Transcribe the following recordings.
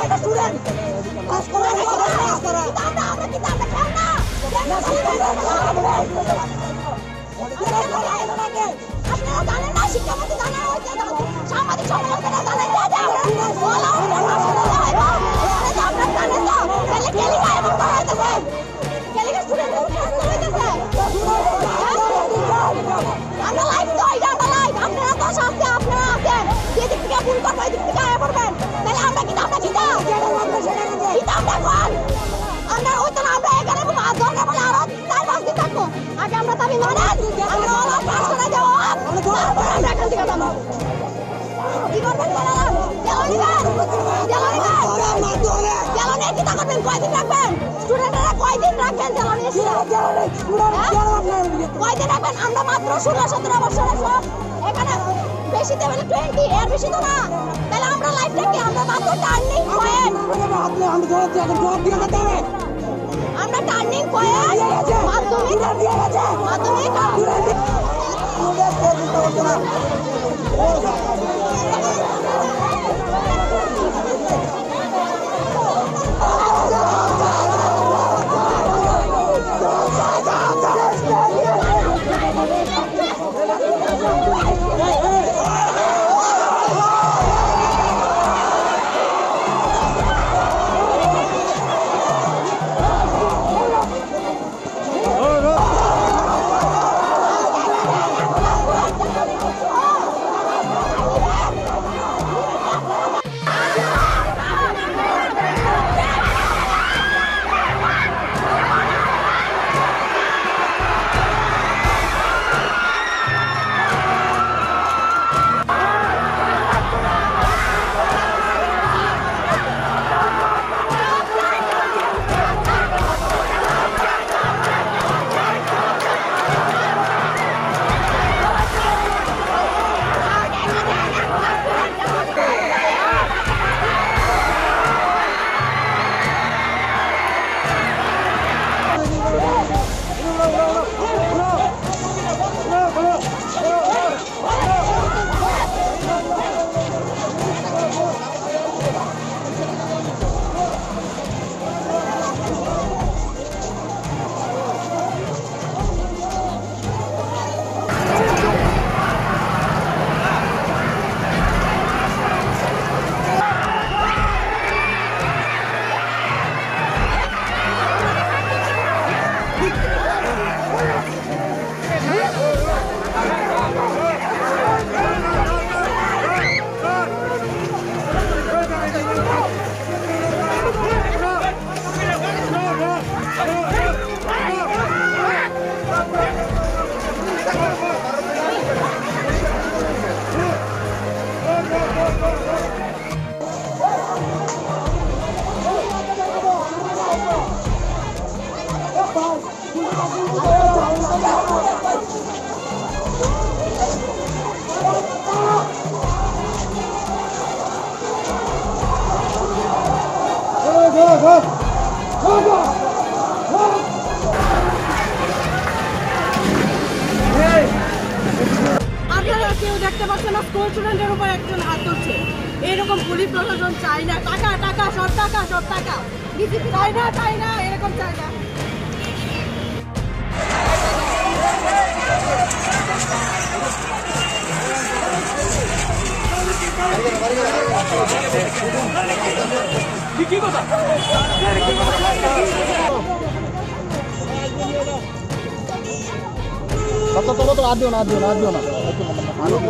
একটা স্টুডেন্ট কাজ করা আমরা কি আমরা খেল না আপনারা জানেন না শিক্ষামন্ত্রী জানেন হচ্ছে সাংবাদিক সম্মেলনে জানেন যে আপনারা জানেন তো তাহলে কেলিকা এমন করা হইতেছে কেলিকা স্টুডেন্টদের শাস্তি হইতেছে আমরা লাইভ তো এটা আমরা লাইভ আপনারা তো শাস্তি আপনারা আছেন যেদিক থেকে ভুল করবো এদিক থেকে আয়া পড়বেন তাহলে আমরা কি আমরা আমরা হয়তো না আমরা এখানে দরকার বলে আরো 4-5 দিন থাকবো আগে আমরা দাবি মানেন আমরা ওলা প্রার্থনা দেবো তারপর আমরা এখান থেকে যাবো কি করবেন জ্বালানি চিন্তা করবেন কয়দিন রাখবেন স্টুডেন্টরা কয়দিন রাখবেন জ্বালানি কয়দিন রাখবেন আমরা মাত্র 16-17 বছরের সব এখানে বেশি দেবে 20 এর বেশি তো না তাহলে আমরা লাইফটা কি আমরা মাত্র টার্নিং পয়েন্ট আমরা টার্নিং পয়েন্ট মাধ্যমিক আপনারা কেউ দেখতে পাচ্ছেন না স্কুল স্টুডেন্টের উপর একজন হাত তুলছে এরকম পুলিশ প্রশাসন চাই না টাকা টাকা সব টাকা চাই না এরকম চাই না কি কথা তো আদিও না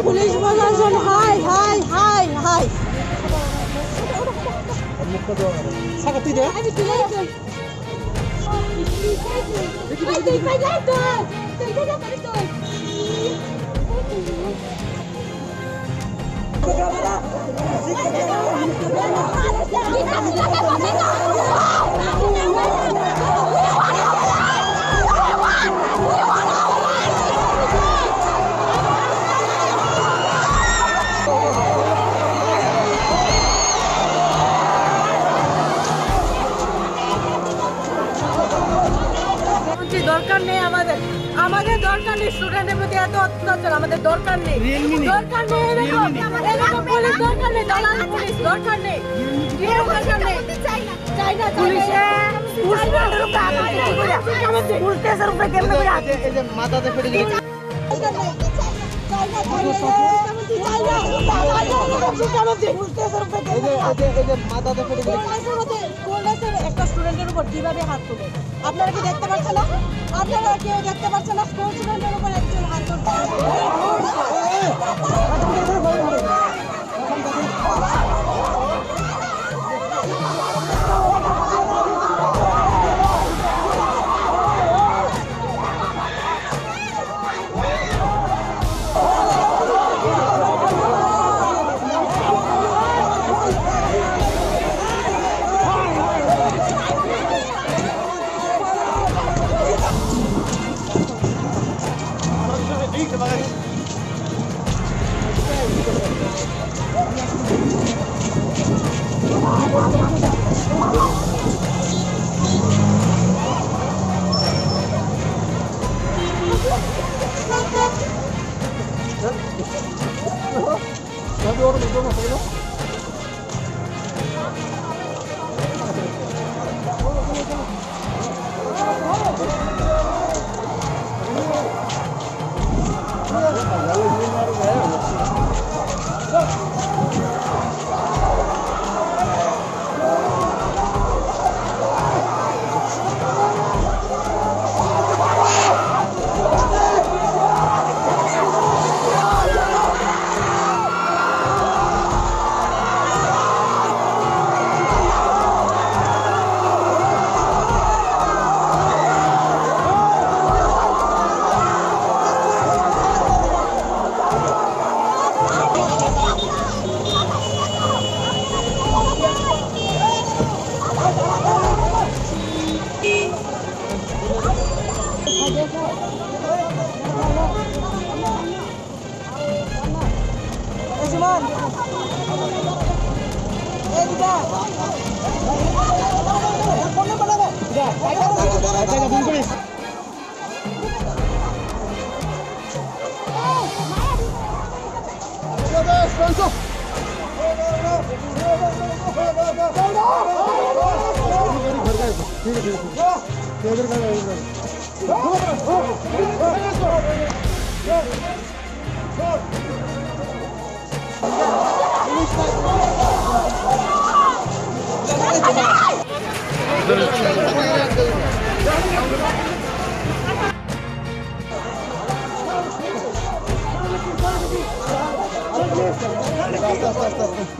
পুলিশ প্রশাসন হাই হাই হাই হাই তুই দে দরকার নেই আমাদের দরকার নেই স্টুডেন্টের প্রতি এত অত্যাচার আমাদের দরকার নেই পুলিশ দরকার নেই দালাল পুলিশ দরকার নেই একটা স্টুডেন্টের উপর কিভাবে হাত তুলে আপনারা কি দেখতে পাচ্ছেন না? আপনারা কেউ দেখতে পাচ্ছেন না স্কুল স্টুডেন্টের উপর একজন হাত তুলছে?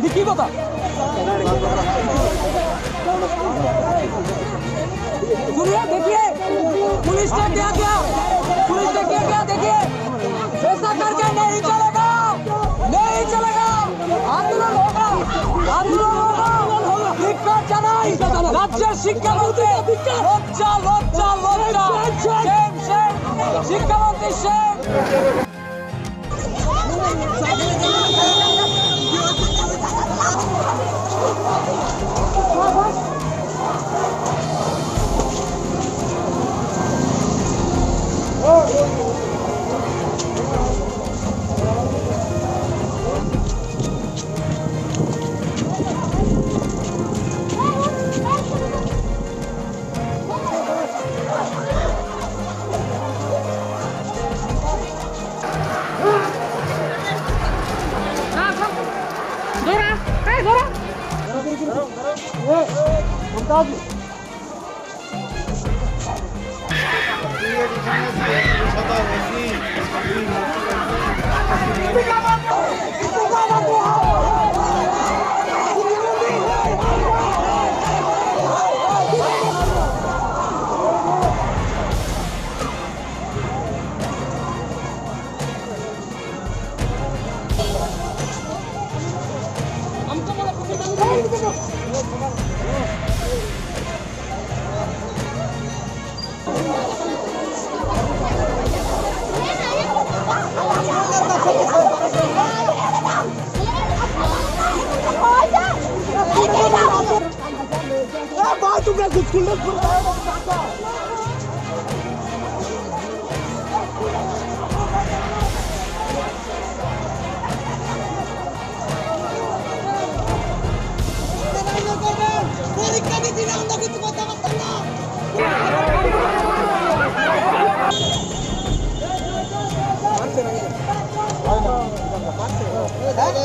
देखिए बता सुनिए, देखिए पुलिस ने क्या किया, पुलिस ने क्या किया, देखिए ऐसा करके नहीं चलेगा, नहीं चलेगा। आंदोलन होगा, आंदोलन होगा। धिक्कार জানাই রাজ্যের শিক্ষামন্ত্রী, লজ্জা লজ্জা লজ্জা, সেম সেম শিক্ষামন্ত্রী সেম। मारो